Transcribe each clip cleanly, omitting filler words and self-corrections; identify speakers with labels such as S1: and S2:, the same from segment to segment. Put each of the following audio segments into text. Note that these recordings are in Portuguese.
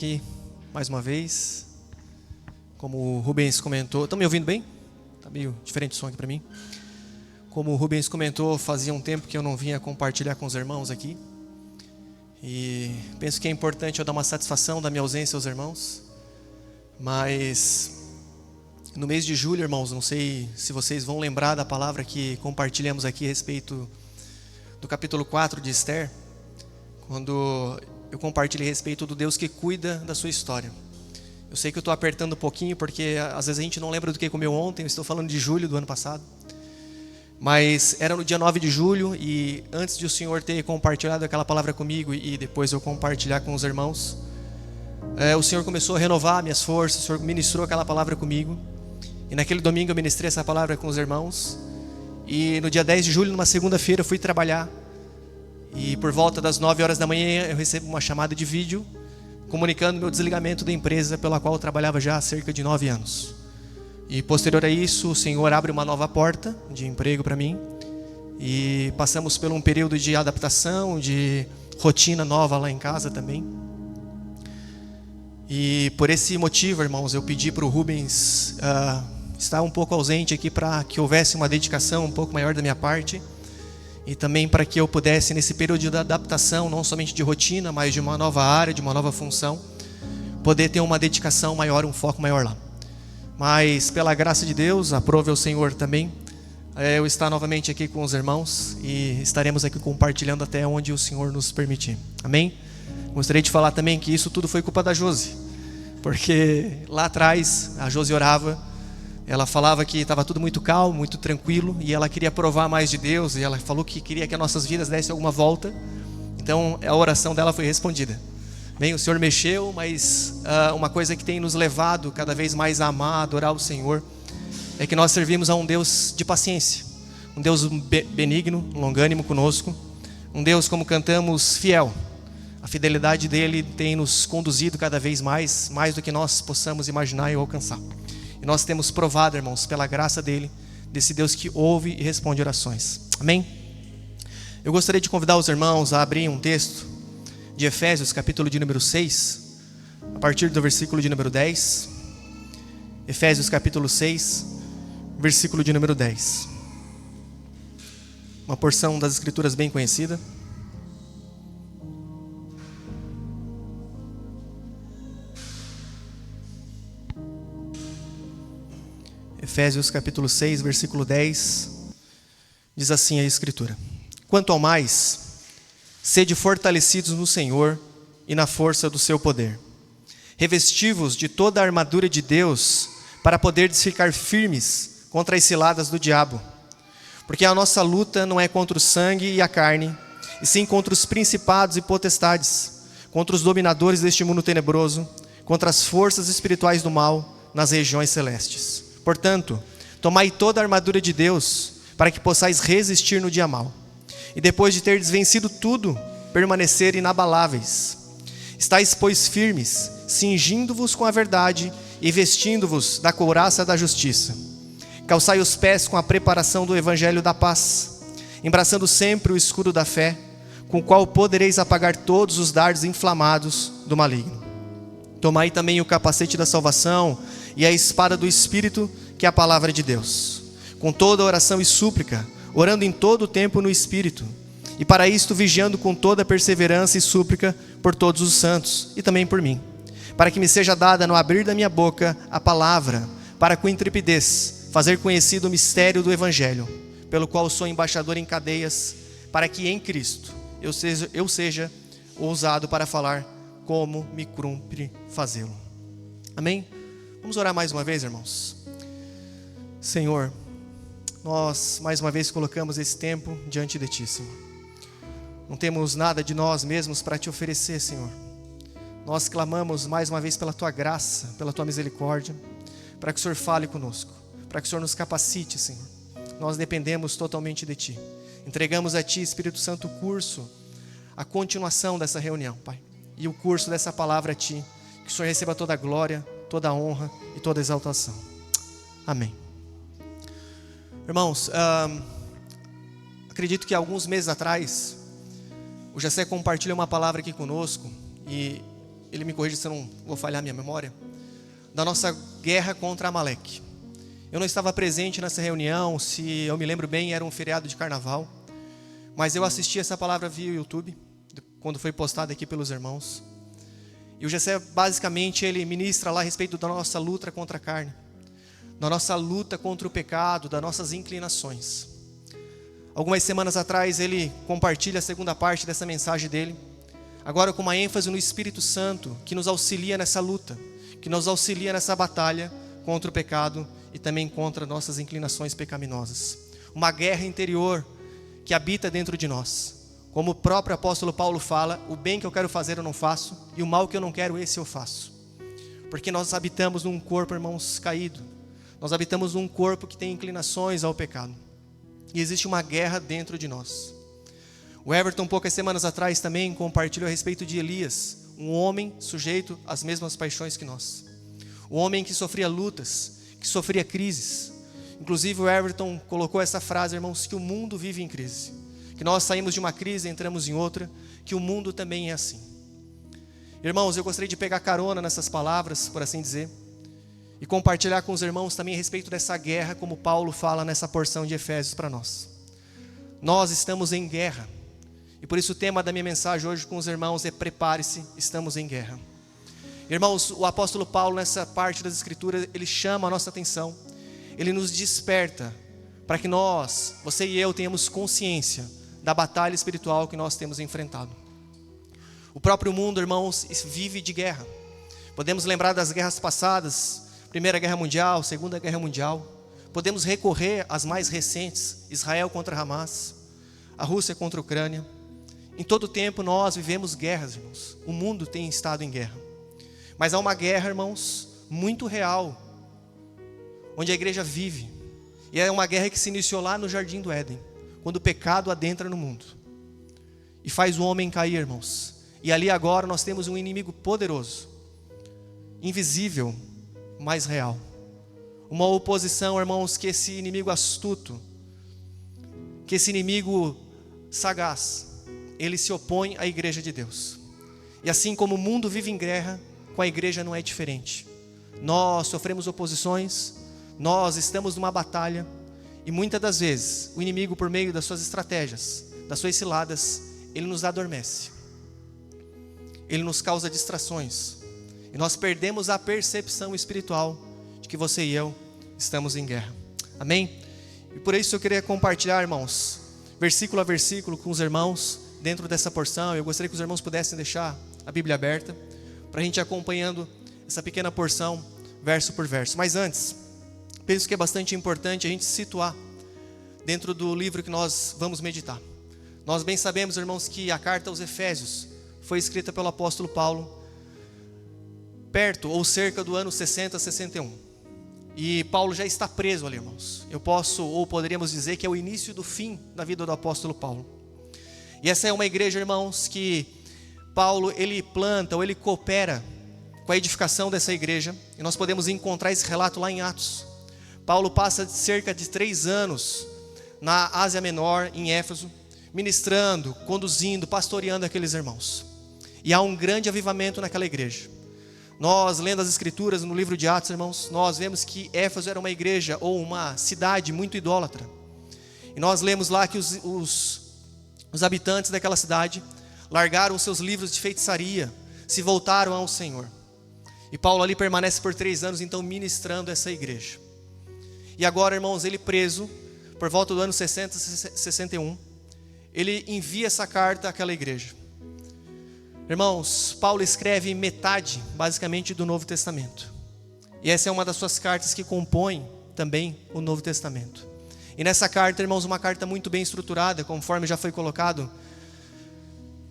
S1: Aqui mais uma vez, como o Rubens comentou, estão me ouvindo bem? Está meio diferente o som aqui para mim. Como o Rubens comentou, fazia um tempo que eu não vinha compartilhar com os irmãos aqui. E penso que é importante eu dar uma satisfação da minha ausência aos irmãos. Mas no mês de julho, irmãos, não sei se vocês vão lembrar da palavra que compartilhamos aqui a respeito do capítulo 4 de Esther, quando eu compartilhei a respeito do Deus que cuida da sua história. Eu sei que eu estou apertando um pouquinho, porque às vezes a gente não lembra do que comeu ontem. Eu estou falando de julho do ano passado. Mas era no dia 9 de julho, e antes de o Senhor ter compartilhado aquela palavra comigo e depois eu compartilhar com os irmãos, o Senhor começou a renovar minhas forças. O Senhor ministrou aquela palavra comigo. E naquele domingo eu ministrei essa palavra com os irmãos. E no dia 10 de julho, numa segunda-feira, eu fui trabalhar. E por volta das 9 horas da manhã eu recebo uma chamada de vídeo comunicando meu desligamento da empresa pela qual eu trabalhava já há cerca de 9 anos. E posterior a isso, o Senhor abre uma nova porta de emprego para mim. E passamos por um período de adaptação, de rotina nova lá em casa também. E por esse motivo, irmãos, eu pedi para o Rubens estar um pouco ausente aqui, para que houvesse uma dedicação um pouco maior da minha parte. E também para que eu pudesse, nesse período de adaptação, não somente de rotina, mas de uma nova área, de uma nova função, poder ter uma dedicação maior, um foco maior lá. Mas pela graça de Deus, aprove ao Senhor também, eu estar novamente aqui com os irmãos, e estaremos aqui compartilhando até onde o Senhor nos permitir. Amém? Gostaria de falar também que isso tudo foi culpa da Josi, porque lá atrás a Josi orava. Ela falava que estava tudo muito calmo, muito tranquilo, e ela queria provar mais de Deus, e ela falou que queria que as nossas vidas dessem alguma volta. Então a oração dela foi respondida. Bem, o Senhor mexeu, mas uma coisa que tem nos levado cada vez mais a amar, a adorar o Senhor, é que nós servimos a um Deus de paciência, um Deus benigno, longânimo conosco, um Deus, como cantamos, fiel. A fidelidade dele tem nos conduzido cada vez mais do que nós possamos imaginar e alcançar. E nós temos provado, irmãos, pela graça dele, desse Deus que ouve e responde orações. Amém? Eu gostaria de convidar os irmãos a abrir um texto de Efésios, capítulo de número 6, a partir do versículo de número 10. Efésios, capítulo 6, versículo de número 10. Uma porção das Escrituras bem conhecida. Efésios capítulo 6, versículo 10, diz assim a Escritura: Quanto ao mais, sede fortalecidos no Senhor e na força do seu poder. Revesti-vos de toda a armadura de Deus, para poderdes ficar firmes contra as ciladas do diabo. Porque a nossa luta não é contra o sangue e a carne, e sim contra os principados e potestades, contra os dominadores deste mundo tenebroso, contra as forças espirituais do mal nas regiões celestes. Portanto, tomai toda a armadura de Deus, para que possais resistir no dia mau. E depois de terdes vencido tudo, permanecer inabaláveis. Estais, pois, firmes, cingindo-vos com a verdade e vestindo-vos da couraça da justiça. Calçai os pés com a preparação do evangelho da paz, embraçando sempre o escudo da fé, com o qual podereis apagar todos os dardos inflamados do maligno. Tomai também o capacete da salvação e a espada do Espírito, que é a palavra de Deus, com toda oração e súplica, orando em todo o tempo no Espírito, e para isto vigiando com toda perseverança e súplica por todos os santos, e também por mim, para que me seja dada no abrir da minha boca a palavra, para com intrepidez fazer conhecido o mistério do Evangelho, pelo qual sou embaixador em cadeias, para que em Cristo eu seja ousado para falar como me cumpre fazê-lo. Amém? Vamos orar mais uma vez, irmãos. Senhor, nós mais uma vez colocamos esse tempo diante de Ti, Senhor. Não temos nada de nós mesmos para Te oferecer, Senhor. Nós clamamos mais uma vez pela Tua graça, pela Tua misericórdia, para que o Senhor fale conosco, para que o Senhor nos capacite, Senhor. Nós dependemos totalmente de Ti. Entregamos a Ti, Espírito Santo, o curso, a continuação dessa reunião, Pai. E o curso dessa palavra a Ti. Que o Senhor receba toda a glória, toda a honra e toda a exaltação. Amém. Irmãos, acredito que alguns meses atrás, o Jessé compartilhou uma palavra aqui conosco, e ele me corrige se eu não vou falhar minha memória, da nossa guerra contra Amaleque. Eu não estava presente nessa reunião, se eu me lembro bem, era um feriado de carnaval, mas eu assisti essa palavra via YouTube, quando foi postada aqui pelos irmãos. E o Gessé, basicamente, ele ministra lá a respeito da nossa luta contra a carne, da nossa luta contra o pecado, das nossas inclinações. Algumas semanas atrás, ele compartilha a segunda parte dessa mensagem dele, agora com uma ênfase no Espírito Santo, que nos auxilia nessa luta, que nos auxilia nessa batalha contra o pecado e também contra nossas inclinações pecaminosas. Uma guerra interior que habita dentro de nós. Como o próprio apóstolo Paulo fala, o bem que eu quero fazer eu não faço, e o mal que eu não quero, esse eu faço. Porque nós habitamos num corpo, irmãos, caído. Nós habitamos num corpo que tem inclinações ao pecado. E existe uma guerra dentro de nós. O Everton, poucas semanas atrás, também compartilhou a respeito de Elias, um homem sujeito às mesmas paixões que nós. Um homem que sofria lutas, que sofria crises. Inclusive o Everton colocou essa frase, irmãos, que o mundo vive em crise. Que nós saímos de uma crise e entramos em outra, que o mundo também é assim. Irmãos, eu gostaria de pegar carona nessas palavras, por assim dizer, e compartilhar com os irmãos também a respeito dessa guerra, como Paulo fala nessa porção de Efésios para nós. Nós estamos em guerra, e por isso o tema da minha mensagem hoje com os irmãos é: prepare-se, estamos em guerra. Irmãos, o apóstolo Paulo, nessa parte das Escrituras, ele chama a nossa atenção, ele nos desperta, para que nós, você e eu, tenhamos consciência da batalha espiritual que nós temos enfrentado. O próprio mundo, irmãos, vive de guerra. Podemos lembrar das guerras passadas, Primeira Guerra Mundial, Segunda Guerra Mundial. Podemos recorrer às mais recentes, Israel contra Hamas, a Rússia contra a Ucrânia. Em todo tempo nós vivemos guerras, irmãos. O mundo tem estado em guerra. Mas há uma guerra, irmãos, muito real, onde a igreja vive. E é uma guerra que se iniciou lá no Jardim do Éden, quando o pecado adentra no mundo e faz o homem cair, irmãos. E ali agora nós temos um inimigo poderoso, invisível, mas real. Uma oposição, irmãos, que esse inimigo astuto, que esse inimigo sagaz, ele se opõe à igreja de Deus. E assim como o mundo vive em guerra, com a igreja não é diferente. Nós sofremos oposições, nós estamos numa batalha, e muitas das vezes o inimigo, por meio das suas estratégias, das suas ciladas, ele nos adormece, ele nos causa distrações, e nós perdemos a percepção espiritual de que você e eu estamos em guerra. Amém? E por isso eu queria compartilhar, irmãos, versículo a versículo com os irmãos, dentro dessa porção. Eu gostaria que os irmãos pudessem deixar a Bíblia aberta, para a gente ir acompanhando essa pequena porção, verso por verso. Mas antes, penso que é bastante importante a gente se situar dentro do livro que nós vamos meditar. Nós bem sabemos, irmãos, que a carta aos Efésios foi escrita pelo apóstolo Paulo perto ou cerca do ano 60, 61. E Paulo já está preso ali, irmãos. Eu posso, ou poderíamos dizer que é o início do fim da vida do apóstolo Paulo. E essa é uma igreja, irmãos, que Paulo, ele planta ou ele coopera com a edificação dessa igreja. E nós podemos encontrar esse relato lá em Atos. Paulo passa cerca de 3 anos na Ásia Menor, em Éfeso, ministrando, conduzindo, pastoreando aqueles irmãos. E há um grande avivamento naquela igreja. Nós, lendo as escrituras no livro de Atos, irmãos, nós vemos que Éfeso era uma igreja ou uma cidade muito idólatra. E nós lemos lá que os habitantes daquela cidade largaram os seus livros de feitiçaria, se voltaram ao Senhor. E Paulo ali permanece por 3 anos, então, ministrando essa igreja. E agora, irmãos, ele preso, por volta do ano 60, 61, ele envia essa carta àquela igreja. Irmãos, Paulo escreve metade, basicamente, do Novo Testamento. E essa é uma das suas cartas que compõem também o Novo Testamento. E nessa carta, irmãos, uma carta muito bem estruturada, conforme já foi colocado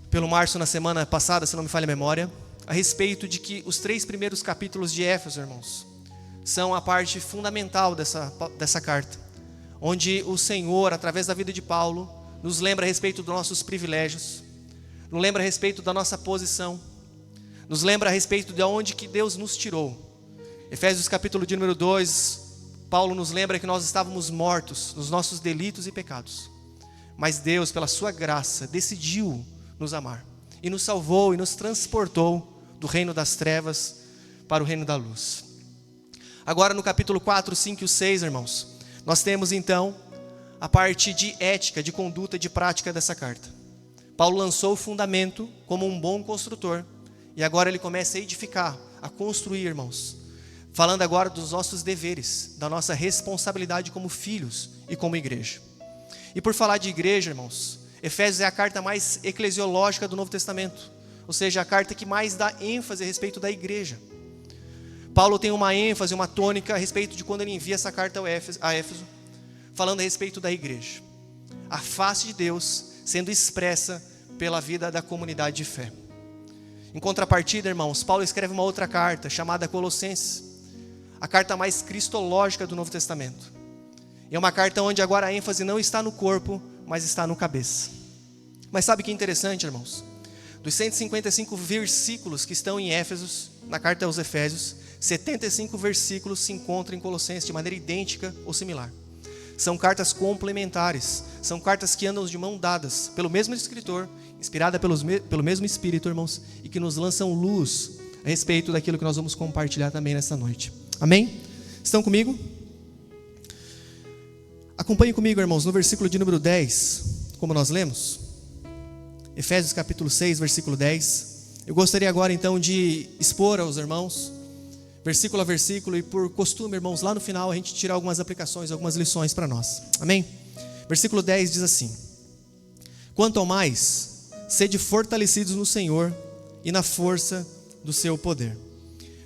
S1: pelo Márcio na semana passada, se não me falha a memória, a respeito de que os 3 primeiros capítulos de Éfeso, irmãos, são a parte fundamental dessa carta, onde o Senhor, através da vida de Paulo, nos lembra a respeito dos nossos privilégios, nos lembra a respeito da nossa posição, nos lembra a respeito de onde que Deus nos tirou. Efésios capítulo de número 2, Paulo nos lembra que nós estávamos mortos nos nossos delitos e pecados, mas Deus, pela sua graça, decidiu nos amar, e nos salvou e nos transportou do reino das trevas para o reino da luz. Agora no capítulo 4, 5 e 6, irmãos, nós temos então a parte de ética, de conduta, de prática dessa carta. Paulo lançou o fundamento como um bom construtor, e agora ele começa a edificar, a construir, irmãos, falando agora dos nossos deveres, da nossa responsabilidade como filhos e como igreja. E por falar de igreja, irmãos, Efésios é a carta mais eclesiológica do Novo Testamento, ou seja, a carta que mais dá ênfase a respeito da igreja. Paulo tem uma ênfase, uma tônica a respeito de quando ele envia essa carta a Éfeso, falando a respeito da igreja, a face de Deus sendo expressa pela vida da comunidade de fé. Em contrapartida, irmãos, Paulo escreve uma outra carta chamada Colossenses, a carta mais cristológica do Novo Testamento. E é uma carta onde agora a ênfase não está no corpo, mas está no cabeça. Mas sabe o que é interessante, irmãos? Dos 155 versículos que estão em Éfesos, na carta aos Efésios, 75 versículos se encontram em Colossenses de maneira idêntica ou similar. São cartas complementares, são cartas que andam de mão dadas pelo mesmo escritor, inspirada pelo mesmo Espírito, irmãos, e que nos lançam luz a respeito daquilo que nós vamos compartilhar também nessa noite. Amém? Estão comigo? Acompanhem comigo, irmãos, no versículo de número 10, como nós lemos. Efésios capítulo 6, versículo 10. Eu gostaria agora então de expor aos irmãos, versículo a versículo, e por costume, irmãos, lá no final a gente tira algumas aplicações, algumas lições para nós. Amém? Versículo 10 diz assim: quanto ao mais, sede fortalecidos no Senhor e na força do seu poder.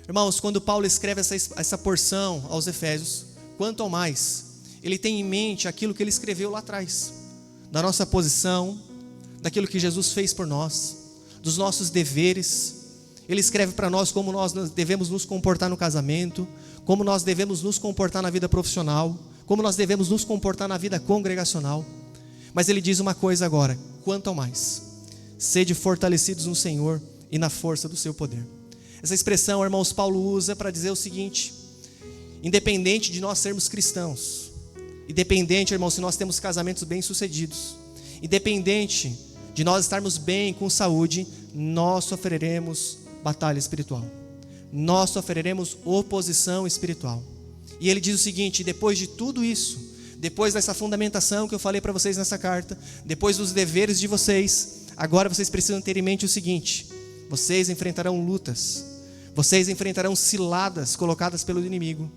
S1: Irmãos, quando Paulo escreve essa porção aos Efésios, quanto ao mais, ele tem em mente aquilo que ele escreveu lá atrás, da nossa posição, daquilo que Jesus fez por nós, dos nossos deveres. Ele escreve para nós como nós devemos nos comportar no casamento, como nós devemos nos comportar na vida profissional, como nós devemos nos comportar na vida congregacional. Mas ele diz uma coisa agora: quanto ao mais, sede fortalecidos no Senhor e na força do seu poder. Essa expressão, irmãos, Paulo usa para dizer o seguinte: independente de nós sermos cristãos, independente, irmãos, se nós temos casamentos bem-sucedidos, independente de nós estarmos bem, com saúde, nós sofreremos batalha espiritual, nós sofreremos oposição espiritual. E ele diz o seguinte: depois de tudo isso, depois dessa fundamentação que eu falei para vocês nessa carta, depois dos deveres de vocês, agora vocês precisam ter em mente o seguinte: vocês enfrentarão lutas, vocês enfrentarão ciladas colocadas pelo inimigo,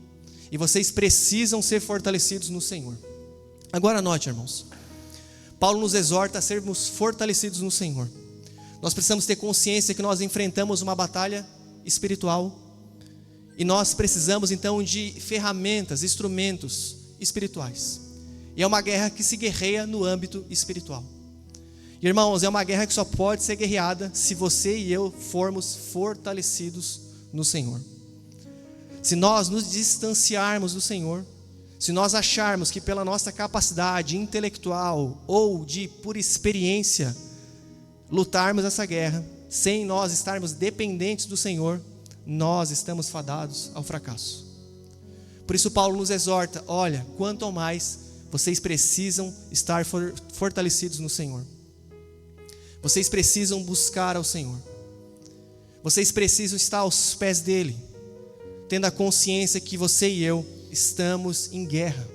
S1: e vocês precisam ser fortalecidos no Senhor. Agora note, irmãos, Paulo nos exorta a sermos fortalecidos no Senhor. Nós precisamos ter consciência que nós enfrentamos uma batalha espiritual, e nós precisamos então de ferramentas, instrumentos espirituais. E é uma guerra que se guerreia no âmbito espiritual. Irmãos, é uma guerra que só pode ser guerreada se você e eu formos fortalecidos no Senhor. Se nós nos distanciarmos do Senhor, se nós acharmos que pela nossa capacidade intelectual ou de pura experiência lutarmos essa guerra, sem nós estarmos dependentes do Senhor, nós estamos fadados ao fracasso. Por isso Paulo nos exorta: olha, quanto ao mais, vocês precisam estar fortalecidos no Senhor. Vocês precisam buscar ao Senhor. Vocês precisam estar aos pés dele, tendo a consciência que você e eu estamos em guerra.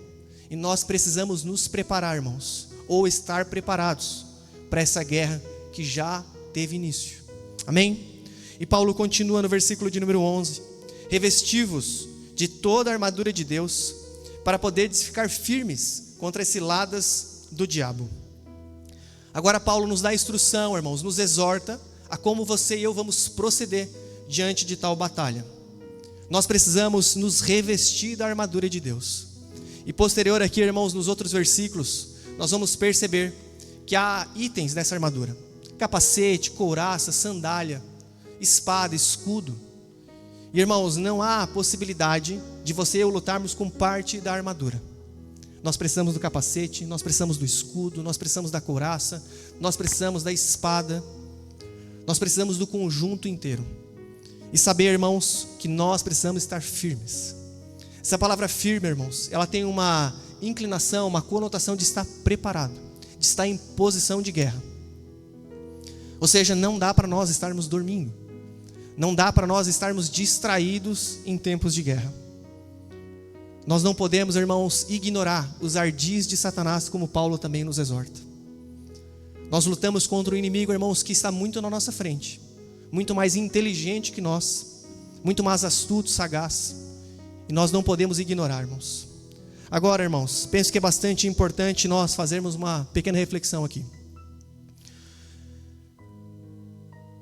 S1: E nós precisamos nos preparar, irmãos, ou estar preparados para essa guerra que já teve início. Amém? E Paulo continua no versículo de número 11: revesti-vos de toda a armadura de Deus, para poderes ficar firmes contra as ciladas do diabo. Agora Paulo nos dá instrução, irmãos, nos exorta a como você e eu vamos proceder diante de tal batalha. Nós precisamos nos revestir da armadura de Deus. E posterior aqui, irmãos, nos outros versículos, nós vamos perceber que há itens dessa armadura: capacete, couraça, sandália, espada, escudo. E, irmãos, não há possibilidade de você e eu lutarmos com parte da armadura. Nós precisamos do capacete, nós precisamos do escudo, nós precisamos da couraça, nós precisamos da espada, nós precisamos do conjunto inteiro. E saber, irmãos, que nós precisamos estar firmes. Essa palavra firme, irmãos, ela tem uma inclinação, uma conotação de estar preparado, de estar em posição de guerra. Ou seja, não dá para nós estarmos dormindo, Não dá para nós estarmos distraídos em tempos de guerra. Nós não podemos, irmãos, ignorar os ardis de Satanás, como Paulo também nos exorta. Nós lutamos contra o inimigo, irmãos, que está muito na nossa frente, muito mais inteligente que nós, muito mais astuto, sagaz, e nós não podemos ignorar, irmãos. Agora, irmãos, penso que é bastante importante nós fazermos uma pequena reflexão aqui.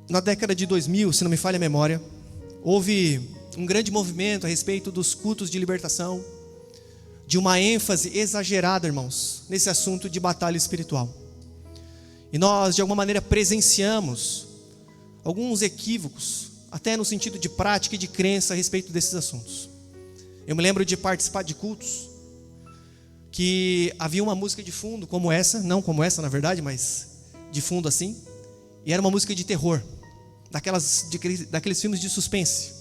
S1: Na década de 2000, se não me falha a memória, houve um grande movimento a respeito dos cultos de libertação, de uma ênfase exagerada, irmãos, nesse assunto de batalha espiritual. E nós, de alguma maneira, presenciamos alguns equívocos, até no sentido de prática e de crença a respeito desses assuntos. Eu me lembro de participar de cultos que havia uma música de fundo como essa, não como essa na verdade, mas de fundo assim, e era uma música de terror, daqueles filmes de suspense.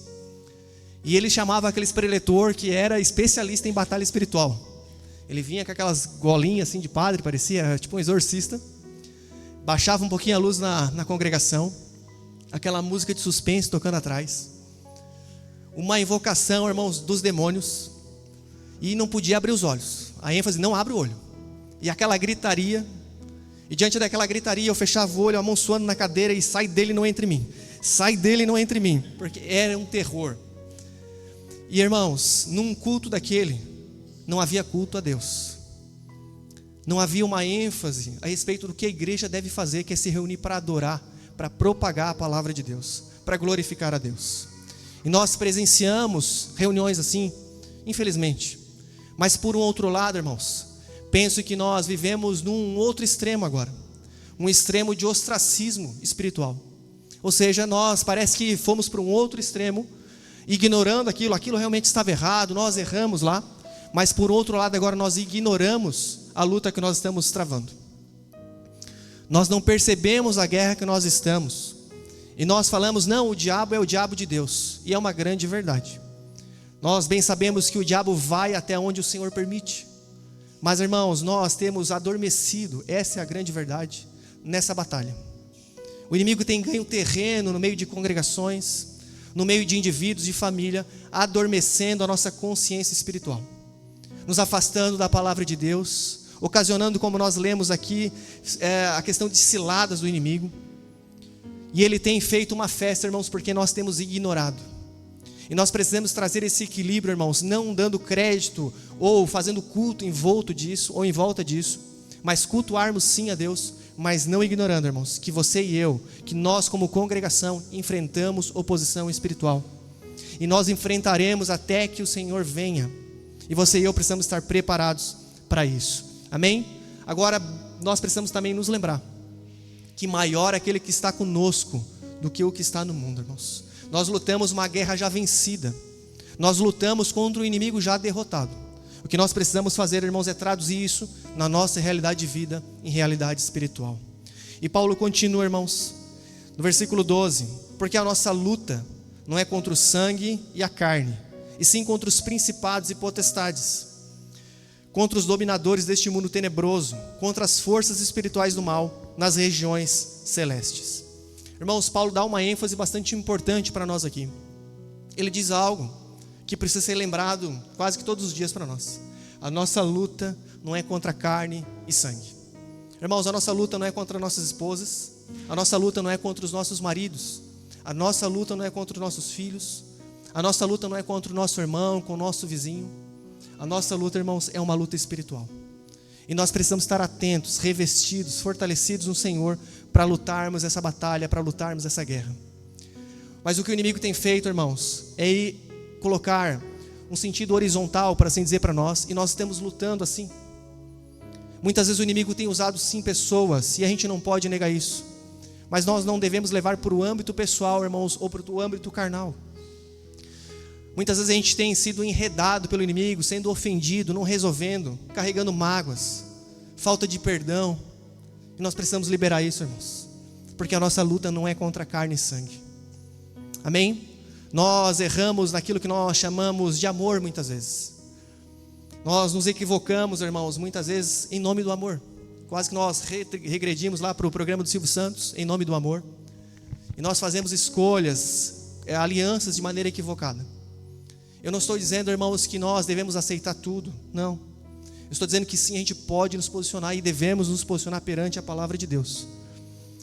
S1: E ele chamava aquele preletor que era especialista em batalha espiritual. Ele vinha com aquelas golinhas assim de padre, parecia, era tipo um exorcista. Baixava um pouquinho a luz na congregação, aquela música de suspense tocando atrás, uma invocação, irmãos, dos demônios, e não podia abrir os olhos. A ênfase, não abre o olho. E aquela gritaria, e diante daquela gritaria eu fechava o olho, a mão suando na cadeira, e sai dele, não entre em mim. Sai dele, não entre em mim, porque era um terror. E irmãos, num culto daquele, não havia culto a Deus. Não havia uma ênfase a respeito do que a igreja deve fazer, que é se reunir para adorar, para propagar a palavra de Deus, para glorificar a Deus. E nós presenciamos reuniões assim, infelizmente. Mas por um outro lado, irmãos, penso que nós vivemos num outro extremo agora, um extremo de ostracismo espiritual. Ou seja, nós parece que fomos para um outro extremo, ignorando aquilo realmente estava errado, nós erramos lá, mas por outro lado agora nós ignoramos a luta que nós estamos travando. Nós não percebemos a guerra que nós estamos, e nós falamos, não, o diabo é o diabo de Deus, e é uma grande verdade. Nós bem sabemos que o diabo vai até onde o Senhor permite, mas irmãos, nós temos adormecido, essa é a grande verdade, nessa batalha. O inimigo tem ganho terreno no meio de congregações, no meio de indivíduos e família, adormecendo a nossa consciência espiritual, nos afastando da palavra de Deus, ocasionando, como nós lemos aqui, a questão de ciladas do inimigo. E ele tem feito uma festa, irmãos, porque nós temos ignorado. E nós precisamos trazer esse equilíbrio, irmãos, não dando crédito ou fazendo culto em volta disso, ou em volta disso, mas cultuarmos sim a Deus, mas não ignorando, irmãos, que você e eu, que nós como congregação enfrentamos oposição espiritual. E nós enfrentaremos até que o Senhor venha. E você e eu precisamos estar preparados para isso. Amém? Agora, nós precisamos também nos lembrar que maior é aquele que está conosco do que o que está no mundo, irmãos. Nós lutamos uma guerra já vencida. Nós lutamos contra um inimigo já derrotado. O que nós precisamos fazer, irmãos, é traduzir isso na nossa realidade de vida, em realidade espiritual. E Paulo continua, irmãos, no versículo 12, porque a nossa luta não é contra o sangue e a carne, e sim contra os principados e potestades, contra os dominadores deste mundo tenebroso, contra as forças espirituais do mal nas regiões celestes. Irmãos, Paulo dá uma ênfase bastante importante para nós aqui. Ele diz algo que precisa ser lembrado quase que todos os dias para nós. A nossa luta não é contra carne e sangue. Irmãos, a nossa luta não é contra nossas esposas, a nossa luta não é contra os nossos maridos, a nossa luta não é contra os nossos filhos, a nossa luta não é contra o nosso irmão, com o nosso vizinho. A nossa luta, irmãos, é uma luta espiritual. E nós precisamos estar atentos, revestidos, fortalecidos no Senhor para lutarmos essa batalha, para lutarmos essa guerra. Mas o que o inimigo tem feito, irmãos, é colocar um sentido horizontal, para assim dizer, para nós, e nós estamos lutando assim. Muitas vezes o inimigo tem usado sim pessoas, e a gente não pode negar isso. Mas nós não devemos levar para o âmbito pessoal, irmãos, ou para o âmbito carnal. Muitas vezes a gente tem sido enredado pelo inimigo, sendo ofendido, não resolvendo, carregando mágoas, falta de perdão. E nós precisamos liberar isso, irmãos, porque a nossa luta não é contra carne e sangue. Amém? Nós erramos naquilo que nós chamamos de amor muitas vezes. Nós nos equivocamos, irmãos, muitas vezes em nome do amor. Quase que nós regredimos lá para o programa do Silvio Santos, em nome do amor. E nós fazemos escolhas alianças de maneira equivocada. Eu não estou dizendo, irmãos, que nós devemos aceitar tudo, não. Eu estou dizendo que sim, a gente pode nos posicionar e devemos nos posicionar perante a palavra de Deus.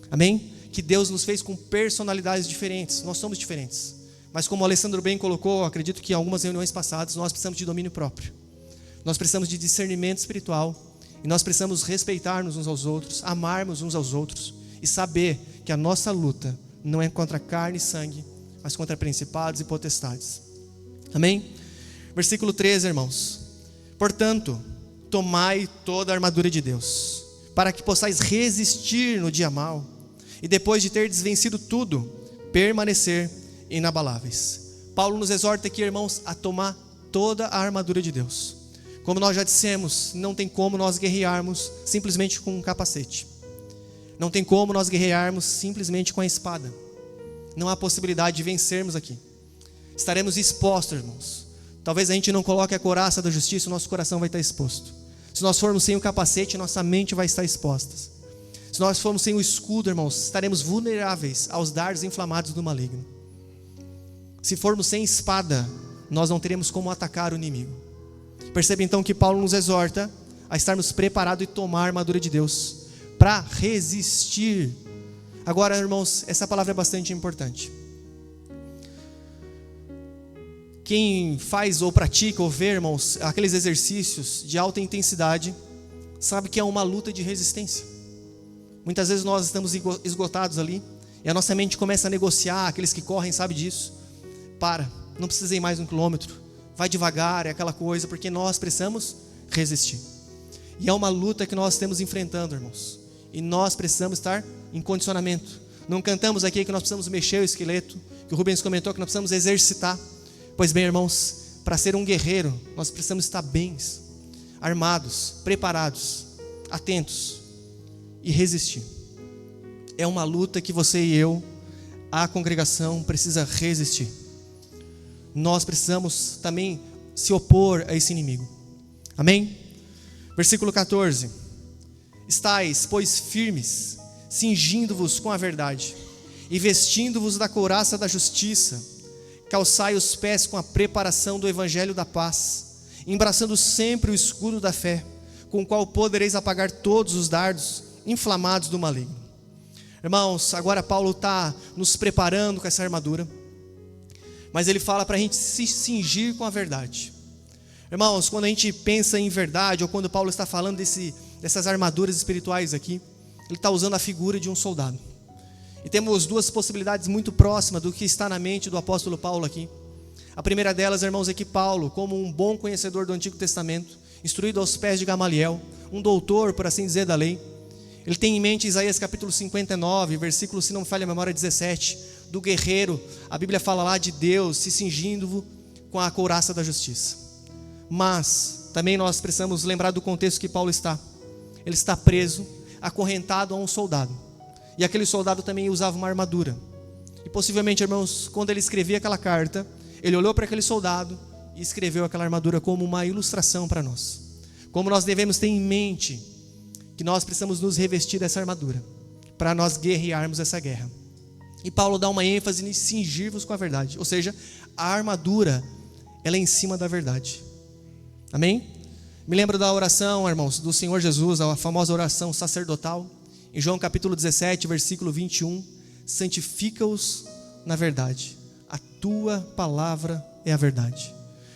S1: Amém? Que Deus nos fez com personalidades diferentes, nós somos diferentes. Mas como o Alessandro bem colocou, acredito que em algumas reuniões passadas, nós precisamos de domínio próprio. Nós precisamos de discernimento espiritual. E nós precisamos respeitar-nos uns aos outros, amarmos uns aos outros. E saber que a nossa luta não é contra carne e sangue, mas contra principados e potestades. Amém? Versículo 13, irmãos. Portanto, tomai toda a armadura de Deus, para que possais resistir no dia mau, e depois de ter desvencido tudo, permanecer inabaláveis. Paulo nos exorta aqui, irmãos, a tomar toda a armadura de Deus. Como nós já dissemos, não tem como nós guerrearmos simplesmente com um capacete. Não tem como nós guerrearmos simplesmente com a espada. Não há possibilidade de vencermos aqui. Estaremos expostos, irmãos. Talvez a gente não coloque a couraça da justiça, o nosso coração vai estar exposto. Se nós formos sem o capacete, nossa mente vai estar exposta. Se nós formos sem o escudo, irmãos, estaremos vulneráveis aos dardos inflamados do maligno. Se formos sem espada, nós não teremos como atacar o inimigo. Perceba então que Paulo nos exorta a estarmos preparados e tomar a armadura de Deus para resistir. Agora, irmãos, essa palavra é bastante importante. Quem faz ou pratica ou vê, irmãos, aqueles exercícios de alta intensidade, sabe que é uma luta de resistência. Muitas vezes nós estamos esgotados ali e a nossa mente começa a negociar. Aqueles que correm sabem disso. Não precisa ir mais 1 quilômetro, vai devagar, é aquela coisa, porque nós precisamos resistir. E é uma luta que nós estamos enfrentando, irmãos, e nós precisamos estar em condicionamento. Não cantamos aqui que nós precisamos mexer o esqueleto, que o Rubens comentou que nós precisamos exercitar. Pois bem, irmãos, para ser um guerreiro, nós precisamos estar bens, armados, preparados, atentos e resistir. É uma luta que você e eu, a congregação, precisa resistir. Nós precisamos também se opor a esse inimigo. Amém? Versículo 14. Estais, pois, firmes, cingindo-vos com a verdade, e vestindo-vos da couraça da justiça, calçai os pés com a preparação do evangelho da paz, embraçando sempre o escudo da fé, com o qual podereis apagar todos os dardos inflamados do maligno. Irmãos, agora Paulo está nos preparando com essa armadura, mas ele fala para a gente se cingir com a verdade. Irmãos, quando a gente pensa em verdade, ou quando Paulo está falando dessas armaduras espirituais aqui, ele está usando a figura de um soldado. E temos duas possibilidades muito próximas do que está na mente do apóstolo Paulo aqui. A primeira delas, irmãos, é que Paulo, como um bom conhecedor do Antigo Testamento, instruído aos pés de Gamaliel, um doutor, por assim dizer, da lei, ele tem em mente Isaías capítulo 59, versículo, se não me falha a memória, 17, do guerreiro. A Bíblia fala lá de Deus se cingindo com a couraça da justiça. Mas também nós precisamos lembrar do contexto que Paulo está. Ele está preso, acorrentado a um soldado. E aquele soldado também usava uma armadura. E possivelmente, irmãos, quando ele escrevia aquela carta, ele olhou para aquele soldado e escreveu aquela armadura como uma ilustração para nós. Como nós devemos ter em mente que nós precisamos nos revestir dessa armadura para nós guerrearmos essa guerra. E Paulo dá uma ênfase em cingir-vos com a verdade. Ou seja, a armadura, ela é em cima da verdade. Amém? Me lembro da oração, irmãos, do Senhor Jesus, a famosa oração sacerdotal, em João capítulo 17, versículo 21, santifica-os na verdade, a tua palavra é a verdade.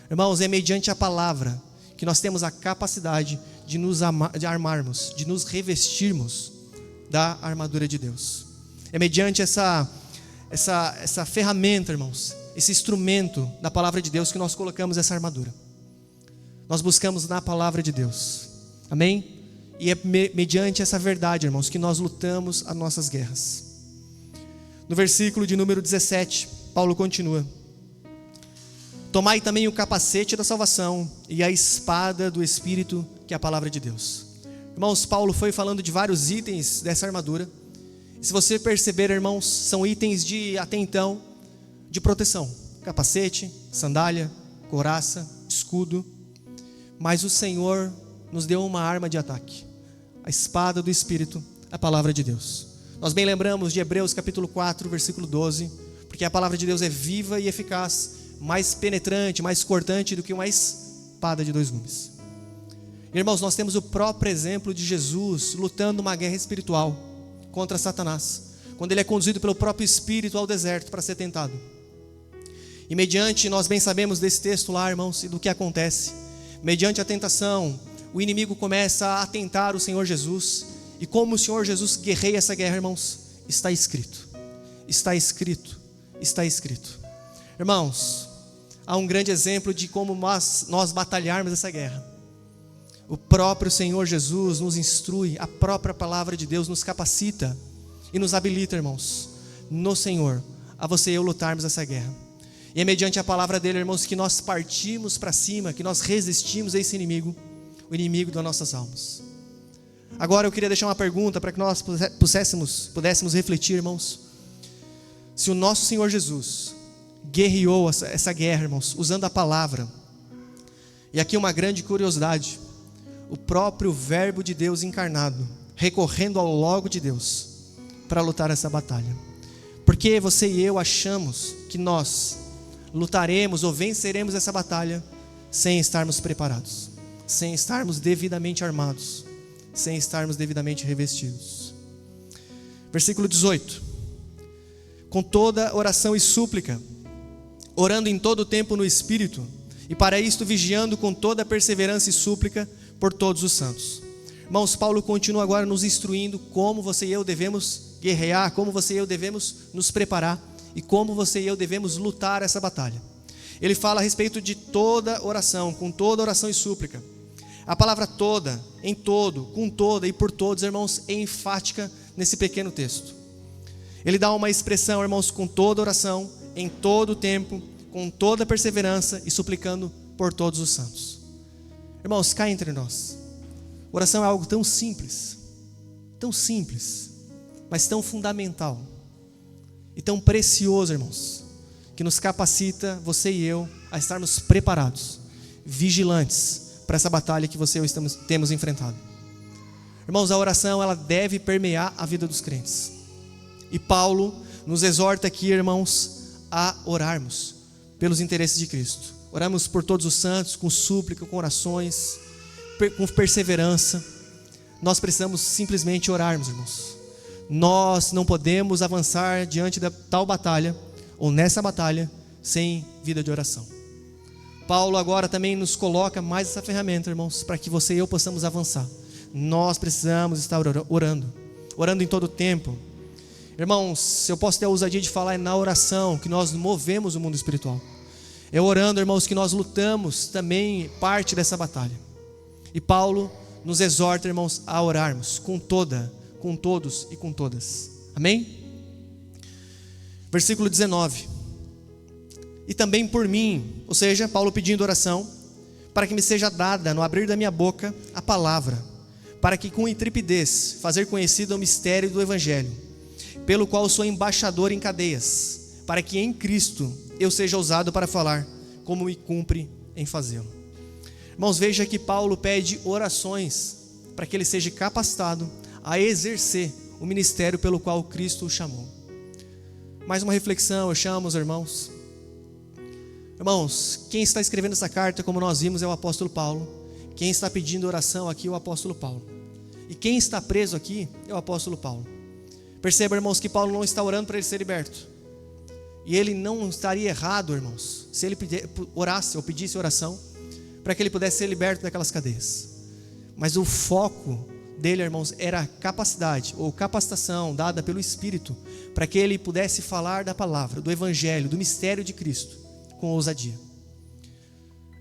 S1: Irmãos, é mediante a palavra que nós temos a capacidade de armarmos, de nos revestirmos da armadura de Deus. É mediante essa ferramenta, irmãos, esse instrumento da palavra de Deus que nós colocamos essa armadura. Nós buscamos na palavra de Deus. Amém? E é mediante essa verdade, irmãos, que nós lutamos as nossas guerras. No versículo de número 17, Paulo continua: tomai também o capacete da salvação e a espada do Espírito, que é a palavra de Deus. Irmãos, Paulo foi falando de vários itens dessa armadura. E se você perceber, irmãos, são itens até então, de proteção. Capacete, sandália, couraça, escudo. Mas o Senhor nos deu uma arma de ataque. A espada do Espírito, a palavra de Deus. Nós bem lembramos de Hebreus capítulo 4, versículo 12. porque a palavra de Deus é viva e eficaz, mais penetrante, mais cortante do que uma espada de 2 gumes. Irmãos, nós temos o próprio exemplo de Jesus lutando uma guerra espiritual contra Satanás, quando ele é conduzido pelo próprio Espírito ao deserto para ser tentado. E mediante, nós bem sabemos desse texto lá, irmãos, e do que acontece. Mediante a tentação, o inimigo começa a atentar o Senhor Jesus. E como o Senhor Jesus guerreia essa guerra, irmãos? Está escrito. Está escrito. Está escrito. Irmãos, há um grande exemplo de como nós batalharmos essa guerra. O próprio Senhor Jesus nos instrui, a própria palavra de Deus nos capacita e nos habilita, irmãos, no Senhor, a você e eu lutarmos essa guerra. E é mediante a palavra dele, irmãos, que nós partimos para cima, que nós resistimos a esse inimigo, o inimigo das nossas almas. Agora eu queria deixar uma pergunta para que nós pudéssemos refletir, irmãos. Se o nosso Senhor Jesus guerreou essa guerra, irmãos, usando a palavra, e aqui uma grande curiosidade, o próprio verbo de Deus encarnado, recorrendo ao logo de Deus, para lutar essa batalha. Porque você e eu achamos que nós lutaremos ou venceremos essa batalha sem estarmos preparados, sem estarmos devidamente armados, sem estarmos devidamente revestidos. Versículo 18: com toda oração e súplica, orando em todo o tempo no Espírito, e para isto vigiando com toda perseverança e súplica por todos os santos. Irmãos, Paulo continua agora nos instruindo como você e eu devemos guerrear, como você e eu devemos nos preparar e como você e eu devemos lutar essa batalha. Ele fala a respeito de toda oração, com toda oração e súplica. A palavra toda, em todo, com toda e por todos, irmãos, é enfática nesse pequeno texto. Ele dá uma expressão, irmãos, com toda oração, em todo o tempo, com toda perseverança e suplicando por todos os santos. Irmãos, cá entre nós, oração é algo tão simples, mas tão fundamental e tão precioso, irmãos, que nos capacita, você e eu, a estarmos preparados, vigilantes para essa batalha que você e eu temos enfrentado. Irmãos, a oração, ela deve permear a vida dos crentes. E Paulo nos exorta aqui, irmãos, a orarmos pelos interesses de Cristo. Oramos por todos os santos, com súplica, com orações, com perseverança. Nós precisamos simplesmente orarmos, irmãos. Nós não podemos avançar diante da tal batalha, ou nessa batalha, sem vida de oração. Paulo agora também nos coloca mais essa ferramenta, irmãos, para que você e eu possamos avançar. Nós precisamos estar orando em todo o tempo. Irmãos, se eu posso ter a ousadia de falar, é na oração que nós movemos o mundo espiritual. É orando, irmãos, que nós lutamos também parte dessa batalha. E Paulo nos exorta, irmãos, a orarmos com todos e com todas. Amém? Versículo 19. E também por mim, ou seja, Paulo pedindo oração, para que me seja dada no abrir da minha boca a palavra, para que com intrepidez fazer conhecido o mistério do Evangelho, pelo qual sou embaixador em cadeias, para que em Cristo eu seja ousado para falar, como me cumpre em fazê-lo. Irmãos, veja que Paulo pede orações para que ele seja capacitado a exercer o ministério pelo qual Cristo o chamou. Mais uma reflexão, eu chamo os irmãos. Irmãos, quem está escrevendo essa carta, como nós vimos, é o apóstolo Paulo. Quem está pedindo oração aqui é o apóstolo Paulo. E quem está preso aqui é o apóstolo Paulo. Perceba, irmãos, que Paulo não está orando para ele ser liberto. E ele não estaria errado, irmãos, se ele orasse ou pedisse oração para que ele pudesse ser liberto daquelas cadeias. Mas o foco dele, irmãos, era a capacidade ou capacitação dada pelo Espírito para que ele pudesse falar da palavra, do Evangelho, do mistério de Cristo com ousadia.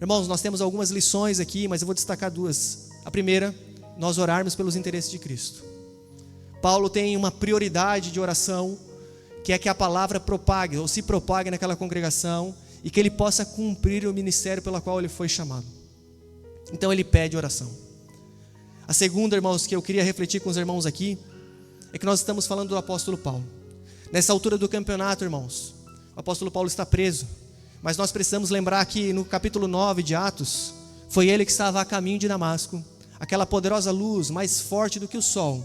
S1: Irmãos, nós temos algumas lições aqui, mas eu vou destacar duas. A primeira, nós orarmos pelos interesses de Cristo. Paulo tem uma prioridade de oração, que é que a palavra propague ou se propague naquela congregação e que ele possa cumprir o ministério pelo qual ele foi chamado. Então ele pede oração. A segunda, irmãos, que eu queria refletir com os irmãos aqui, é que nós estamos falando do apóstolo Paulo. Nessa altura do campeonato, irmãos, o apóstolo Paulo está preso, mas nós precisamos lembrar que no capítulo 9 de Atos, foi ele que estava a caminho de Damasco. Aquela poderosa luz, mais forte do que o sol,